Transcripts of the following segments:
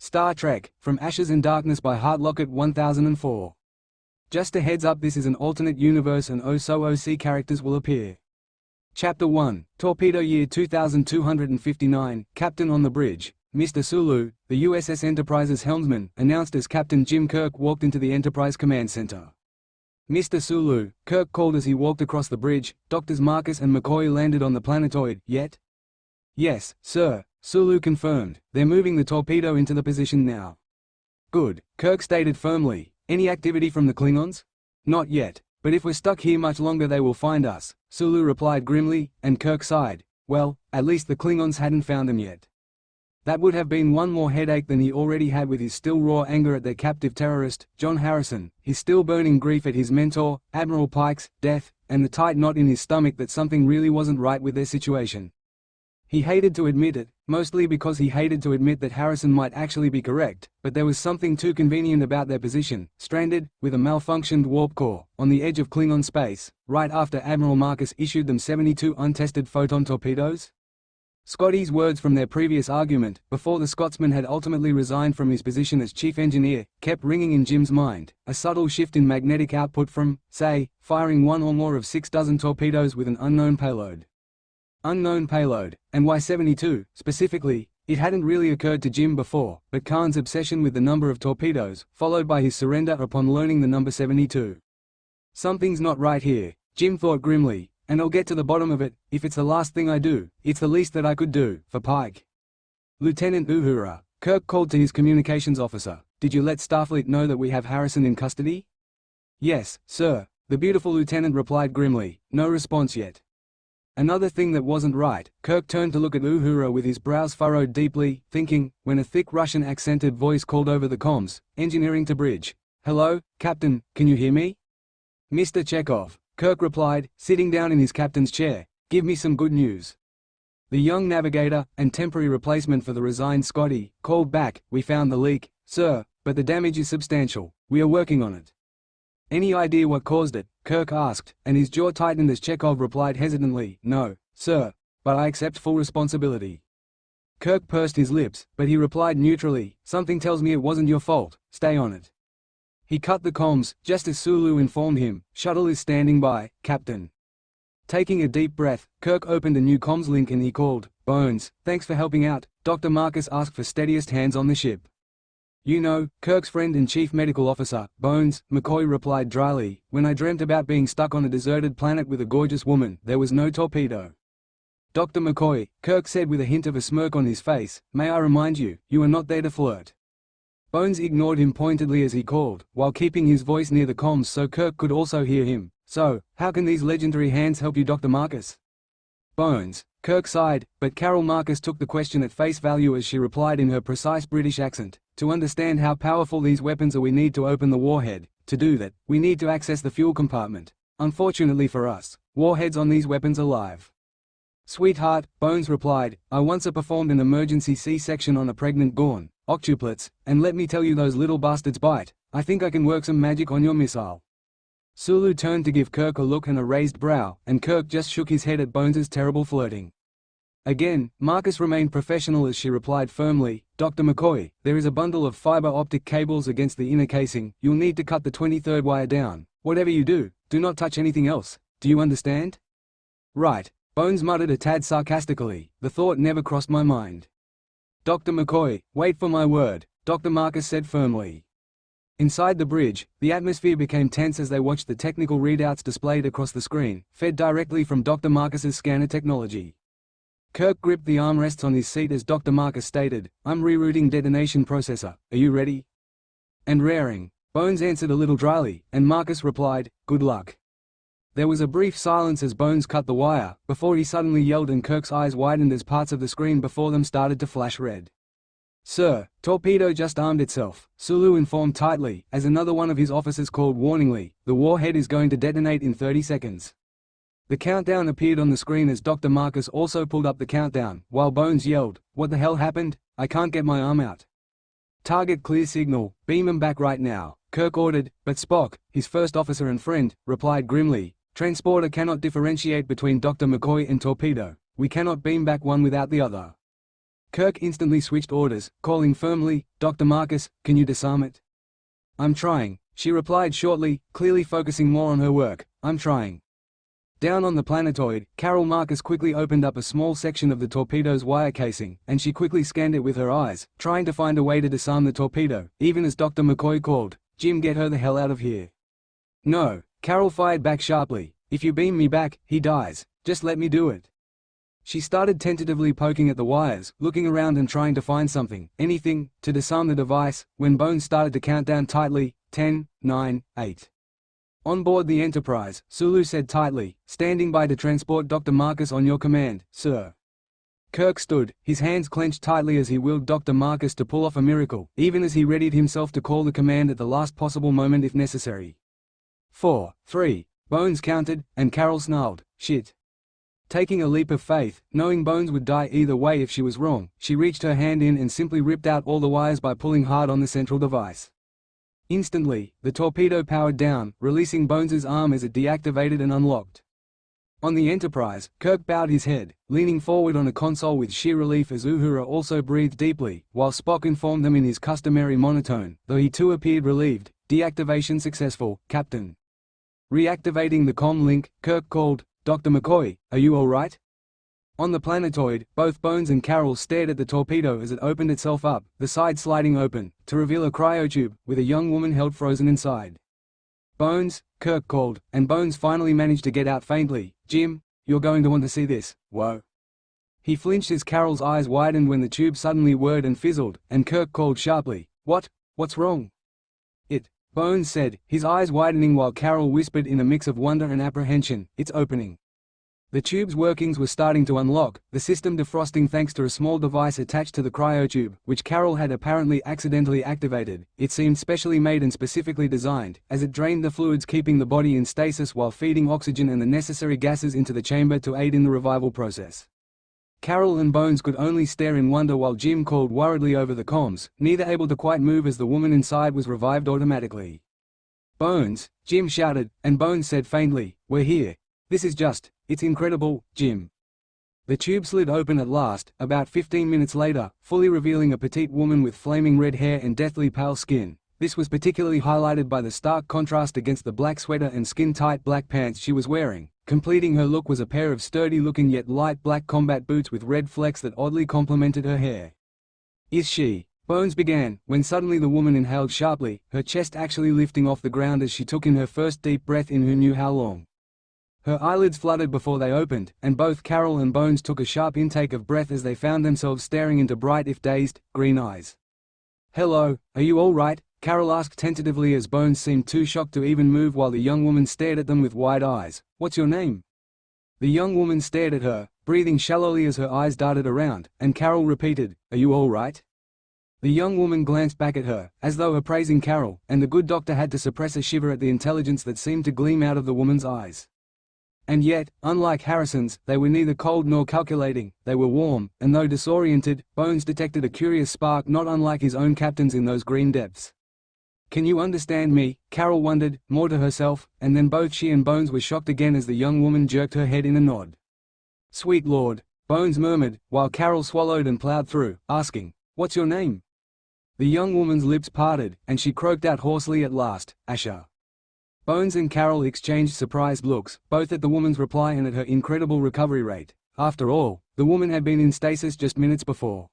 Star Trek, From Ashes and Darkness by Heartlocket1004. Just a heads up, this is an alternate universe and OC characters will appear. Chapter 1, Torpedo Year 2259, Captain on the bridge. Mr. Sulu, the USS Enterprise's helmsman, announced as Captain Jim Kirk walked into the Enterprise Command Center. Mr. Sulu, Kirk called as he walked across the bridge. Doctors Marcus and McCoy landed on the planetoid, yet? Yes, sir, Sulu confirmed. They're moving the torpedo into the position now. Good, Kirk stated firmly. Any activity from the Klingons? Not yet, but if we're stuck here much longer they will find us, Sulu replied grimly, and Kirk sighed. Well, at least the Klingons hadn't found them yet. That would have been one more headache than he already had with his still raw anger at their captive terrorist, John Harrison, his still burning grief at his mentor, Admiral Pike's, death, and the tight knot in his stomach that something really wasn't right with their situation. He hated to admit it, mostly because he hated to admit that Harrison might actually be correct, but there was something too convenient about their position, stranded, with a malfunctioned warp core, on the edge of Klingon space, right after Admiral Marcus issued them 72 untested photon torpedoes. Scotty's words from their previous argument, before the Scotsman had ultimately resigned from his position as chief engineer, kept ringing in Jim's mind, a subtle shift in magnetic output from, say, firing one or more of 6 dozen torpedoes with an unknown payload. Unknown payload, and why 72, specifically? It hadn't really occurred to Jim before, but Khan's obsession with the number of torpedoes, followed by his surrender upon learning the number 72. Something's not right here, Jim thought grimly, and I'll get to the bottom of it. If it's the last thing I do, it's the least that I could do, for Pike. Lieutenant Uhura, Kirk called to his communications officer, did you let Starfleet know that we have Harrison in custody? Yes, sir, the beautiful lieutenant replied grimly, no response yet. Another thing that wasn't right, Kirk turned to look at Uhura with his brows furrowed deeply, thinking, when a thick Russian-accented voice called over the comms, engineering to bridge. Hello, Captain, can you hear me? Mr. Chekhov, Kirk replied, sitting down in his captain's chair, give me some good news. The young navigator, and temporary replacement for the resigned Scotty, called back, we found the leak, sir, but the damage is substantial, we are working on it. Any idea what caused it? Kirk asked, and his jaw tightened as Chekhov replied hesitantly, no, sir, but I accept full responsibility. Kirk pursed his lips, but he replied neutrally, something tells me it wasn't your fault, stay on it. He cut the comms, just as Sulu informed him, shuttle is standing by, Captain. Taking a deep breath, Kirk opened a new comms link and he called, Bones, thanks for helping out, Dr. Marcus asked for steadiest hands on the ship. You know, Kirk's friend and chief medical officer, Bones, McCoy replied dryly, when I dreamt about being stuck on a deserted planet with a gorgeous woman, there was no torpedo. Dr. McCoy, Kirk said with a hint of a smirk on his face, may I remind you, you are not there to flirt. Bones ignored him pointedly as he called, while keeping his voice near the comms so Kirk could also hear him, so, how can these legendary hands help you, Dr. Marcus? Bones, Kirk sighed, but Carol Marcus took the question at face value as she replied in her precise British accent. To understand how powerful these weapons are we need to open the warhead. To do that, we need to access the fuel compartment. Unfortunately for us, warheads on these weapons are live. Sweetheart, Bones replied, I once performed an emergency C-section on a pregnant Gorn, octuplets, and let me tell you those little bastards bite. I think I can work some magic on your missile. Sulu turned to give Kirk a look and a raised brow, and Kirk just shook his head at Bones's terrible flirting. Again, Marcus remained professional as she replied firmly, Dr. McCoy, there is a bundle of fiber optic cables against the inner casing, you'll need to cut the 23rd wire down. Whatever you do not touch anything else. Do you understand? Right, Bones muttered a tad sarcastically, the thought never crossed my mind. Dr. McCoy, wait for my word, Dr. Marcus said firmly. Inside the bridge, the atmosphere became tense as they watched the technical readouts displayed across the screen, fed directly from Dr. Marcus's scanner technology. Kirk gripped the armrests on his seat as Dr. Marcus stated, I'm rerouting detonation processor, are you ready? And raring, Bones answered a little dryly, and Marcus replied, good luck. There was a brief silence as Bones cut the wire, before he suddenly yelled and Kirk's eyes widened as parts of the screen before them started to flash red. Sir, torpedo just armed itself, Sulu informed tightly, as another one of his officers called warningly, the warhead is going to detonate in 30 seconds. The countdown appeared on the screen as Dr. Marcus also pulled up the countdown, while Bones yelled, what the hell happened? I can't get my arm out. Target clear signal, beam him back right now, Kirk ordered, but Spock, his first officer and friend, replied grimly, Transporter cannot differentiate between Dr. McCoy and torpedo, we cannot beam back one without the other. Kirk instantly switched orders, calling firmly, "Dr. Marcus, can you disarm it?" "I'm trying," she replied shortly, clearly focusing more on her work. "I'm trying." Down on the planetoid, Carol Marcus quickly opened up a small section of the torpedo's wire casing, and she quickly scanned it with her eyes, trying to find a way to disarm the torpedo, even as Dr. McCoy called, "Jim, get her the hell out of here." "No," Carol fired back sharply. "If you beam me back, he dies. Just let me do it." She started tentatively poking at the wires, looking around and trying to find something, anything, to disarm the device, when Bones started to count down tightly, 10, 9, 8. "On board the Enterprise," Sulu said tightly, "standing by to transport Dr. Marcus on your command, sir." Kirk stood, his hands clenched tightly as he willed Dr. Marcus to pull off a miracle, even as he readied himself to call the command at the last possible moment if necessary. 4, 3, Bones counted, and Carol snarled, "Shit." Taking a leap of faith, knowing Bones would die either way if she was wrong, she reached her hand in and simply ripped out all the wires by pulling hard on the central device. Instantly, the torpedo powered down, releasing Bones's arm as it deactivated and unlocked. On the Enterprise, Kirk bowed his head, leaning forward on a console with sheer relief as Uhura also breathed deeply, while Spock informed them in his customary monotone, though he too appeared relieved, "Deactivation successful, Captain." Reactivating the comm link, Kirk called, "Dr. McCoy, are you all right?" On the planetoid, both Bones and Carol stared at the torpedo as it opened itself up, the side sliding open, to reveal a cryotube, with a young woman held frozen inside. "Bones," Kirk called, and Bones finally managed to get out faintly, "Jim, you're going to want to see this, whoa." He flinched as Carol's eyes widened when the tube suddenly whirred and fizzled, and Kirk called sharply, What's wrong?" Bones said, his eyes widening while Carol whispered in a mix of wonder and apprehension, "It's opening." The tube's workings were starting to unlock, the system defrosting thanks to a small device attached to the cryotube, which Carol had apparently accidentally activated. It seemed specially made and specifically designed, as it drained the fluids keeping the body in stasis while feeding oxygen and the necessary gases into the chamber to aid in the revival process. Carol and Bones could only stare in wonder while Jim called worriedly over the comms, neither able to quite move as the woman inside was revived automatically. "Bones," Jim shouted, and Bones said faintly, "We're here. This is it's incredible, Jim." The tube slid open at last, about 15 minutes later, fully revealing a petite woman with flaming red hair and deathly pale skin. This was particularly highlighted by the stark contrast against the black sweater and skin-tight black pants she was wearing. Completing her look was a pair of sturdy-looking yet light black combat boots with red flecks that oddly complemented her hair. "Is she?" Bones began, when suddenly the woman inhaled sharply, her chest actually lifting off the ground as she took in her first deep breath in who knew how long. Her eyelids fluttered before they opened, and both Carol and Bones took a sharp intake of breath as they found themselves staring into bright if dazed, green eyes. "Hello, are you all right?" Carol asked tentatively as Bones seemed too shocked to even move while the young woman stared at them with wide eyes. "What's your name?" The young woman stared at her, breathing shallowly as her eyes darted around, and Carol repeated, "Are you all right?" The young woman glanced back at her, as though appraising Carol, and the good doctor had to suppress a shiver at the intelligence that seemed to gleam out of the woman's eyes. And yet, unlike Harrison's, they were neither cold nor calculating, they were warm, and though disoriented, Bones detected a curious spark not unlike his own captain's in those green depths. "Can you understand me?" Carol wondered, more to herself, and then both she and Bones were shocked again as the young woman jerked her head in a nod. "Sweet Lord," Bones murmured, while Carol swallowed and plowed through, asking, "What's your name?" The young woman's lips parted, and she croaked out hoarsely at last, "Asher." Bones and Carol exchanged surprised looks, both at the woman's reply and at her incredible recovery rate. After all, the woman had been in stasis just minutes before.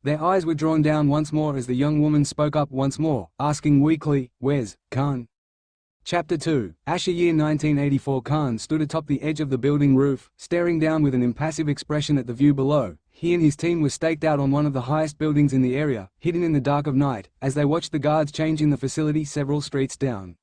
Their eyes were drawn down once more as the young woman spoke up once more, asking weakly, "Where's Khan?" Chapter 2, Asher Year 1984. Khan stood atop the edge of the building roof, staring down with an impassive expression at the view below. He and his team were staked out on one of the highest buildings in the area, hidden in the dark of night, as they watched the guards change in the facility several streets down.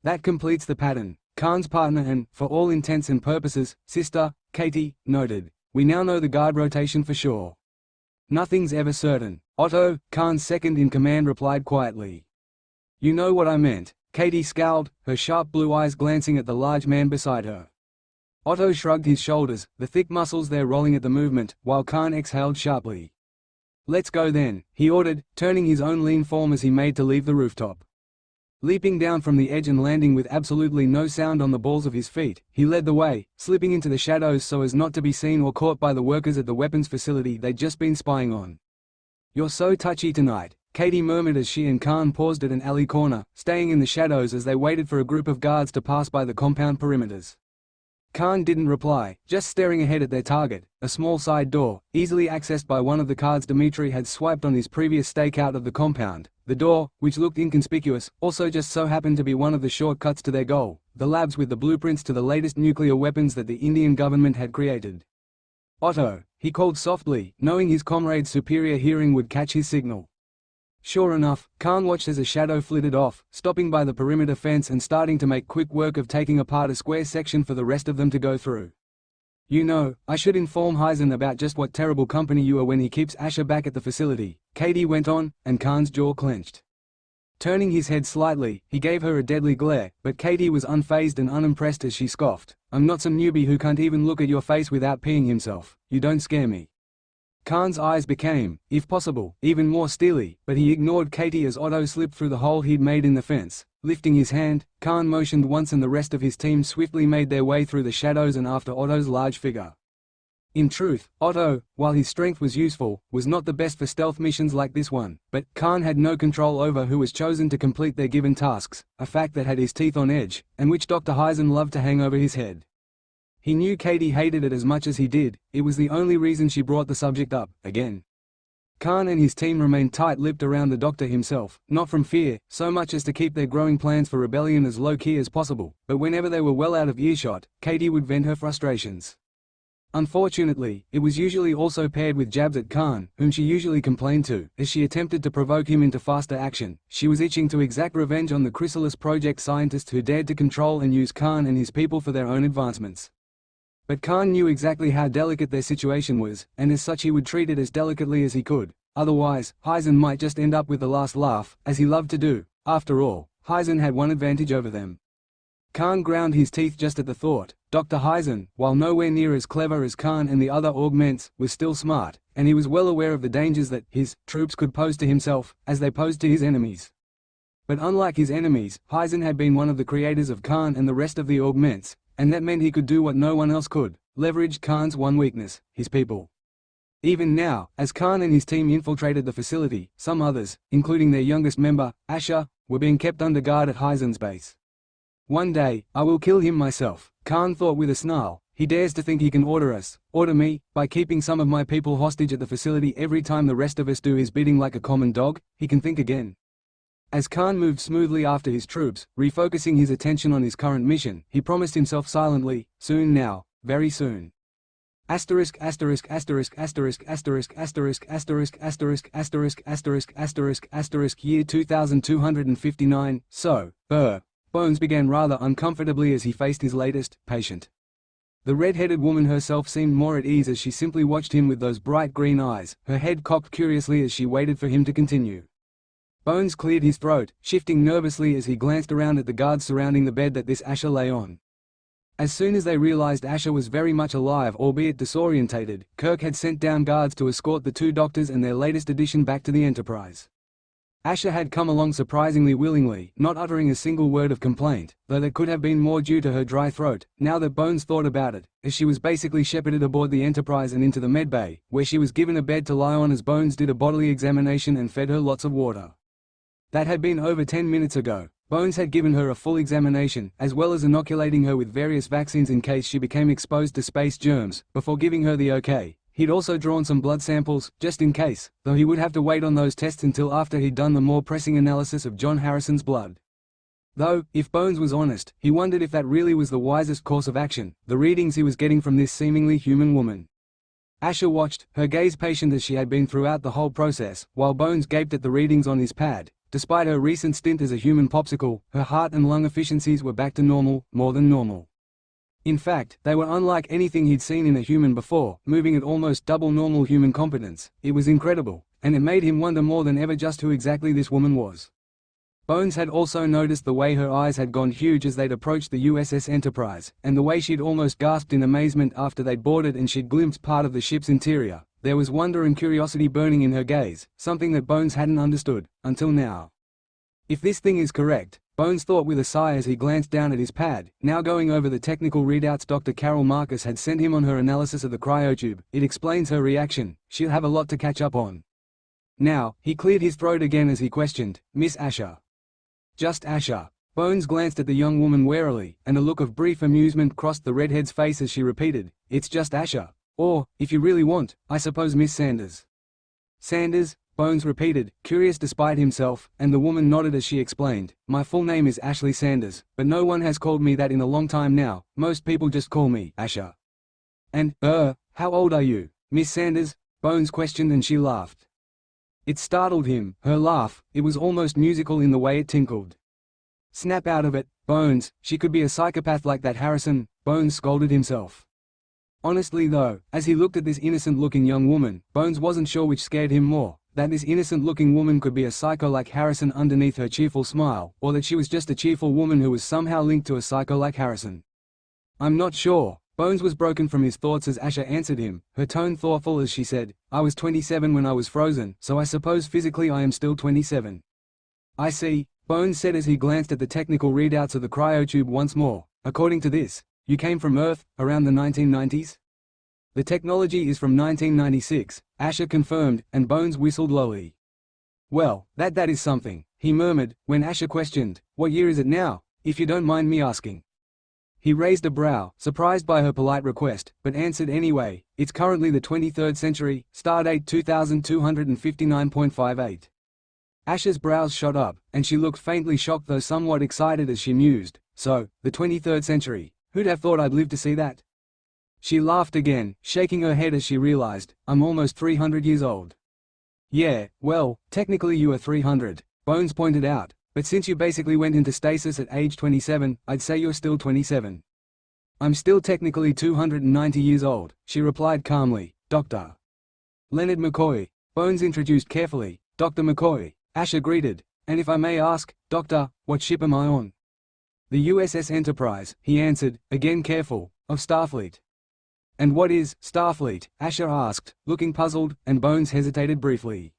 "That completes the pattern," Khan's partner and, for all intents and purposes, sister, Katie, noted. "We now know the guard rotation for sure." "Nothing's ever certain," Otto, Khan's second-in-command replied quietly. "You know what I meant." Katie scowled, her sharp blue eyes glancing at the large man beside her. Otto shrugged his shoulders, the thick muscles there rolling at the movement, while Khan exhaled sharply. "Let's go then," he ordered, turning his own lean form as he made to leave the rooftop. Leaping down from the edge and landing with absolutely no sound on the balls of his feet, he led the way, slipping into the shadows so as not to be seen or caught by the workers at the weapons facility they'd just been spying on. "You're so touchy tonight," Katie murmured as she and Khan paused at an alley corner, staying in the shadows as they waited for a group of guards to pass by the compound perimeters. Khan didn't reply, just staring ahead at their target, a small side door, easily accessed by one of the cards Dmitri had swiped on his previous stakeout of the compound. The door, which looked inconspicuous, also just so happened to be one of the shortcuts to their goal, the labs with the blueprints to the latest nuclear weapons that the Indian government had created. "Otto," he called softly, knowing his comrade's superior hearing would catch his signal. Sure enough, Khan watched as a shadow flitted off, stopping by the perimeter fence and starting to make quick work of taking apart a square section for the rest of them to go through. "You know, I should inform Heisen about just what terrible company you are when he keeps Asher back at the facility," Katie went on, and Khan's jaw clenched. Turning his head slightly, he gave her a deadly glare, but Katie was unfazed and unimpressed as she scoffed. "I'm not some newbie who can't even look at your face without peeing himself. You don't scare me." Khan's eyes became, if possible, even more steely, but he ignored Katie as Otto slipped through the hole he'd made in the fence. Lifting his hand, Khan motioned once and the rest of his team swiftly made their way through the shadows and after Otto's large figure. In truth, Otto, while his strength was useful, was not the best for stealth missions like this one, but Khan had no control over who was chosen to complete their given tasks, a fact that had his teeth on edge, and which Dr. Heisen loved to hang over his head. He knew Katie hated it as much as he did. It was the only reason she brought the subject up, again. Khan and his team remained tight-lipped around the doctor himself, not from fear, so much as to keep their growing plans for rebellion as low-key as possible, but whenever they were well out of earshot, Katie would vent her frustrations. Unfortunately, it was usually also paired with jabs at Khan, whom she usually complained to, as she attempted to provoke him into faster action. She was itching to exact revenge on the Chrysalis Project scientists who dared to control and use Khan and his people for their own advancements. But Khan knew exactly how delicate their situation was, and as such he would treat it as delicately as he could. Otherwise, Heisen might just end up with the last laugh, as he loved to do. After all, Heisen had one advantage over them. Khan ground his teeth just at the thought. Dr. Heisen, while nowhere near as clever as Khan and the other augments, was still smart, and he was well aware of the dangers that his troops could pose to himself, as they posed to his enemies. But unlike his enemies, Heisen had been one of the creators of Khan and the rest of the augments, and that meant he could do what no one else could, leverage Khan's one weakness, his people. Even now, as Khan and his team infiltrated the facility, some others, including their youngest member, Asher, were being kept under guard at Heisen's base. "One day, I will kill him myself," Khan thought with a snarl. "He dares to think he can order me, by keeping some of my people hostage at the facility every time the rest of us do his bidding like a common dog. He can think again." As Khan moved smoothly after his troops, refocusing his attention on his current mission, he promised himself silently, soon now, very soon. Asterisk asterisk asterisk asterisk asterisk asterisk asterisk asterisk asterisk asterisk asterisk asterisk year 2259. So, Bones began rather uncomfortably as he faced his latest patient. The red-headed woman herself seemed more at ease as she simply watched him with those bright green eyes, her head cocked curiously as she waited for him to continue. Bones cleared his throat, shifting nervously as he glanced around at the guards surrounding the bed that this Asher lay on. As soon as they realized Asher was very much alive albeit disorientated, Kirk had sent down guards to escort the two doctors and their latest addition back to the Enterprise. Asher had come along surprisingly willingly, not uttering a single word of complaint, though that could have been more due to her dry throat, now that Bones thought about it, as she was basically shepherded aboard the Enterprise and into the medbay, where she was given a bed to lie on as Bones did a bodily examination and fed her lots of water. That had been over 10 minutes ago. Bones had given her a full examination, as well as inoculating her with various vaccines in case she became exposed to space germs, before giving her the okay. He'd also drawn some blood samples, just in case, though he would have to wait on those tests until after he'd done the more pressing analysis of John Harrison's blood. Though, if Bones was honest, he wondered if that really was the wisest course of action, the readings he was getting from this seemingly human woman. Asher watched, her gaze patient as she had been throughout the whole process, while Bones gaped at the readings on his pad. Despite her recent stint as a human popsicle, her heart and lung efficiencies were back to normal, more than normal. In fact, they were unlike anything he'd seen in a human before, moving at almost double normal human competence. It was incredible, and it made him wonder more than ever just who exactly this woman was. Bones had also noticed the way her eyes had gone huge as they'd approached the USS Enterprise, and the way she'd almost gasped in amazement after they'd boarded and she'd glimpsed part of the ship's interior. There was wonder and curiosity burning in her gaze, something that Bones hadn't understood, until now. If this thing is correct, Bones thought with a sigh as he glanced down at his pad, now going over the technical readouts Dr. Carol Marcus had sent him on her analysis of the cryotube. It explains her reaction. She'll have a lot to catch up on. Now, he cleared his throat again as he questioned, Miss Asher. Just Asher. Bones glanced at the young woman warily, and a look of brief amusement crossed the redhead's face as she repeated, It's just Asher. Or, if you really want, I suppose Miss Sanders. Sanders? Bones repeated, curious despite himself, and the woman nodded as she explained, My full name is Ashley Sanders, but no one has called me that in a long time now. Most people just call me Asher. And, how old are you, Miss Sanders? Bones questioned, and she laughed. It startled him, her laugh. It was almost musical in the way it tinkled. Snap out of it, Bones. She could be a psychopath like that Harrison, Bones scolded himself. Honestly though, as he looked at this innocent-looking young woman, Bones wasn't sure which scared him more, that this innocent-looking woman could be a psycho like Harrison underneath her cheerful smile, or that she was just a cheerful woman who was somehow linked to a psycho like Harrison. I'm not sure. Bones was broken from his thoughts as Asher answered him, her tone thoughtful as she said, I was 27 when I was frozen, so I suppose physically I am still 27. I see, Bones said as he glanced at the technical readouts of the cryotube once more. According to this, you came from Earth, around the 1990s? The technology is from 1996, Asher confirmed, and Bones whistled lowly. Well, that is something, he murmured, when Asher questioned, What year is it now, if you don't mind me asking? He raised a brow, surprised by her polite request, but answered anyway, It's currently the 23rd century, stardate 2259.58. Asher's brows shot up, and she looked faintly shocked though somewhat excited as she mused, So, the 23rd century, who'd have thought I'd live to see that? She laughed again, shaking her head as she realized, I'm almost 300 years old. Yeah, well, technically you are 300, Bones pointed out, but since you basically went into stasis at age 27, I'd say you're still 27. I'm still technically 290 years old, she replied calmly, Dr. Leonard McCoy, Bones introduced carefully, Dr. McCoy, Asher greeted, and if I may ask, Doctor, what ship am I on? The USS Enterprise, he answered, again careful, of Starfleet. And what is Starfleet? Asher asked, looking puzzled, and Bones hesitated briefly.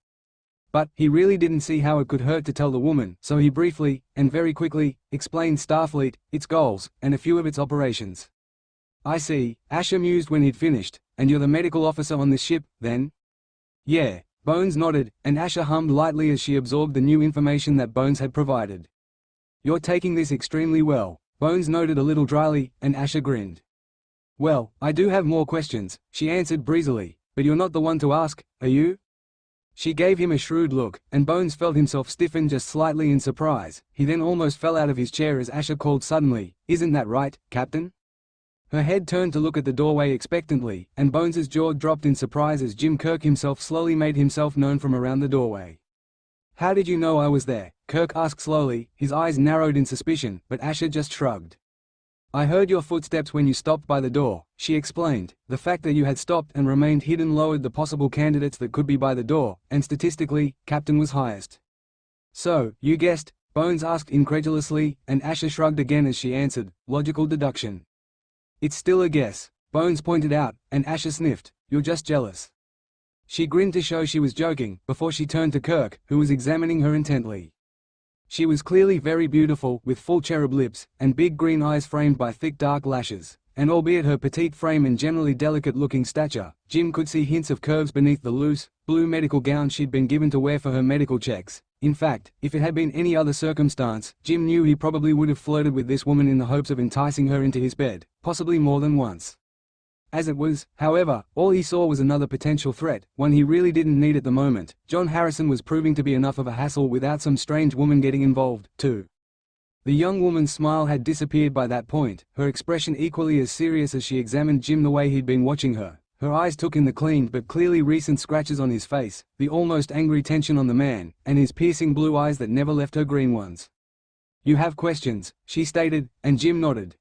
But, he really didn't see how it could hurt to tell the woman, so he briefly, and very quickly, explained Starfleet, its goals, and a few of its operations. I see, Asher mused when he'd finished, and you're the medical officer on this ship, then? Yeah, Bones nodded, and Asher hummed lightly as she absorbed the new information that Bones had provided. You're taking this extremely well, Bones noted a little dryly, and Asher grinned. Well, I do have more questions, she answered breezily, but you're not the one to ask, are you? She gave him a shrewd look, and Bones felt himself stiffen just slightly in surprise. He then almost fell out of his chair as Asher called suddenly, Isn't that right, Captain? Her head turned to look at the doorway expectantly, and Bones's jaw dropped in surprise as Jim Kirk himself slowly made himself known from around the doorway. How did you know I was there? Kirk asked slowly, his eyes narrowed in suspicion, but Asher just shrugged. I heard your footsteps when you stopped by the door, she explained. The fact that you had stopped and remained hidden lowered the possible candidates that could be by the door, and statistically, Captain was highest. So, you guessed? Bones asked incredulously, and Asher shrugged again as she answered, logical deduction. It's still a guess, Bones pointed out, and Asher sniffed, you're just jealous. She grinned to show she was joking, before she turned to Kirk, who was examining her intently. She was clearly very beautiful, with full cherub lips, and big green eyes framed by thick dark lashes, and albeit her petite frame and generally delicate-looking stature, Jim could see hints of curves beneath the loose, blue medical gown she'd been given to wear for her medical checks. In fact, if it had been any other circumstance, Jim knew he probably would have flirted with this woman in the hopes of enticing her into his bed, possibly more than once. As it was, however, all he saw was another potential threat, one he really didn't need at the moment. John Harrison was proving to be enough of a hassle without some strange woman getting involved, too. The young woman's smile had disappeared by that point, her expression equally as serious as she examined Jim the way he'd been watching her. Her eyes took in the clean but clearly recent scratches on his face, the almost angry tension on the man, and his piercing blue eyes that never left her green ones. You have questions, she stated, and Jim nodded.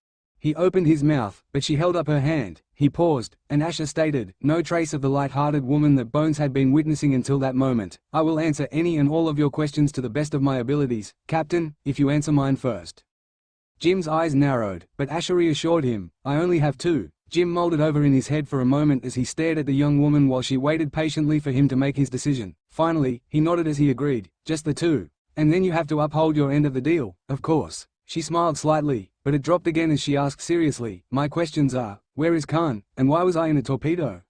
He opened his mouth, but she held up her hand. He paused, and Asher stated, no trace of the light-hearted woman that Bones had been witnessing until that moment. I will answer any and all of your questions to the best of my abilities, Captain, if you answer mine first. Jim's eyes narrowed, but Asher reassured him, I only have two. Jim mulled it over in his head for a moment as he stared at the young woman while she waited patiently for him to make his decision. Finally, he nodded as he agreed, just the two. And then you have to uphold your end of the deal, of course. She smiled slightly, but it dropped again as she asked seriously, my questions are, where is Khan, and why was I in a torpedo?